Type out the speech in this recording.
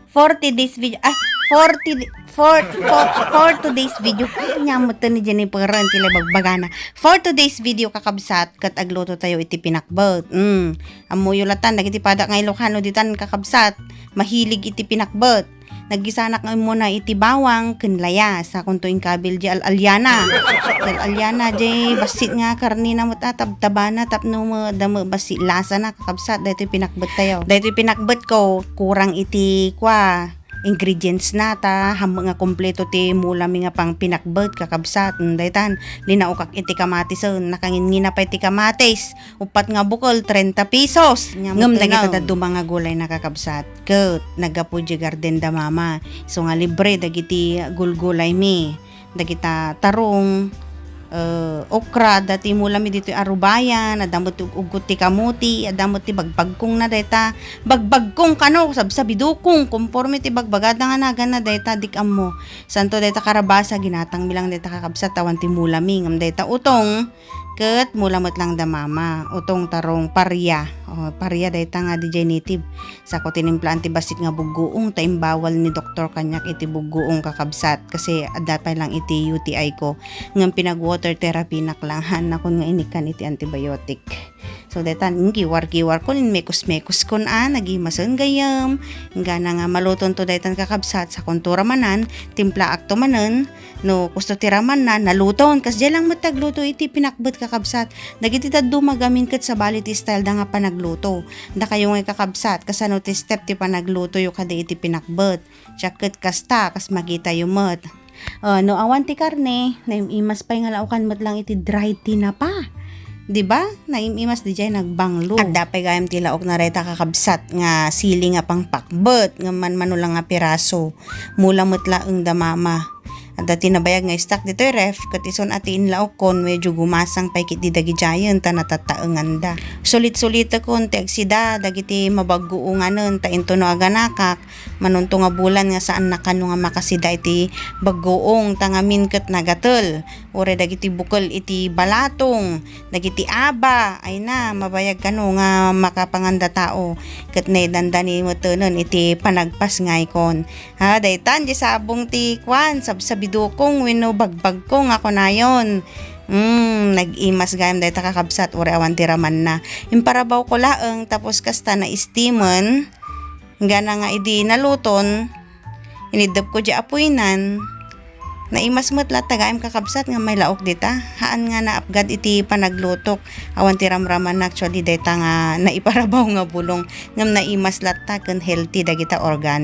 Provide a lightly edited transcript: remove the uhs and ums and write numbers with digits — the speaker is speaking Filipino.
40 days video. 4 today's video. Nyamot ni Jennifer tila bagbagana. 4 today's video kakabsat kat agluto tayo iti pinakbet. Amuyo latan dagiti pada nga Ilocano ditan kakabsat. Mahilig iti pinakbet. Naggisanak mo na iti bawang kenlaya sa kuntuing kabil di alyana. Alyana di basit nga karni na mo tabana tapno mo damo basit lasa na kakabsat dahito pinakbet tayo. Dahito pinakbet ko kurang iti kwa ingredients nata hamo nga kompleto ti mulami nga pang pinakbet kakabsat daytan linaukak iti kamatis nakangingina pa iti kamatis upat nga bukol 30 pesos ngem dagiti dadto mga gulay na kakabsat ket nagapu di garden da mama so nga libre dagiti gulgulay mi dagita tarong okra dati mulami dito arubayan adamot ti ugot ti kamuti adamot ti bagbagkong na dayta bagbagkong kano sabidukong conforme ti bagbagada nga nagan na dayta dikam mo santo dayta karabasa ginatang bilang dayta kakabsat tawan ti mulami ngam dayta utong ket mulamot lang da mama utong tarong parya parya dayta nga DJ native sa ko tinimplaan ti basit nga buguong ta imbawal ni doktor kanyak iti buguong kakabsat kasi adapay lang iti UTI ko ngam pinag water therapy naklangan na kun nga inikan iti antibiotic so daytan giwar-giwar kun mekos-mekos kun nagimasen gayam ngana nga maluton to daytan kakabsat sa kontura manan timpla akto manen no gusto tiraman na naluton kas diyan lang matagluto iti pinakbet kakabsat dagiti daddo magamin ket sa bali ti style da nga panagluto da kayo nga kakabsat kasano ti step ti panagluto yo kada iti pinakbet ket kasta kas magita yo met no awan ti karne naimas pay nga laukan met lang iti dried tinapa di ba? Naimimas di jay nagbanglo. At dapay gayam ti laok na reta kakabsat nga sili nga pang pakbet nga manmano lang nga piraso. Mula mutla ang damama. At dati nabayag nga stock dito ref kat ison atiin laok kon medyo gumasang pay kit di dagi jayan ta natataengan da. Sulit-sulit kon ti agsida dagiti mabaguunganen ta into no aganakak manunto nga bulan nga saan nakano nga makasida iti baguong tangamin ket nagatel. Ore dagiti bukol iti balatong dagiti aba ay na mabayag kano nga makapanganda tao ket ne dandani mo tenen iti panagpas ngay kon ha daytan di sabong ti kwan sabidukong wenno bagbagkong ako nayon nag-imas gayam dayta kakabsat ore awan tiraman na imparabaw ko laeng tapos kasta na istimen gana nga idi naluton inidep ko di apuinan naimas met lat tagaim kakabsat nga may laok dita haan nga naapgad iti panaglutok awan ti ramraman actually dayta nga naiparabaw nga bulong ngam naimas lat ta ken healthy dagita organ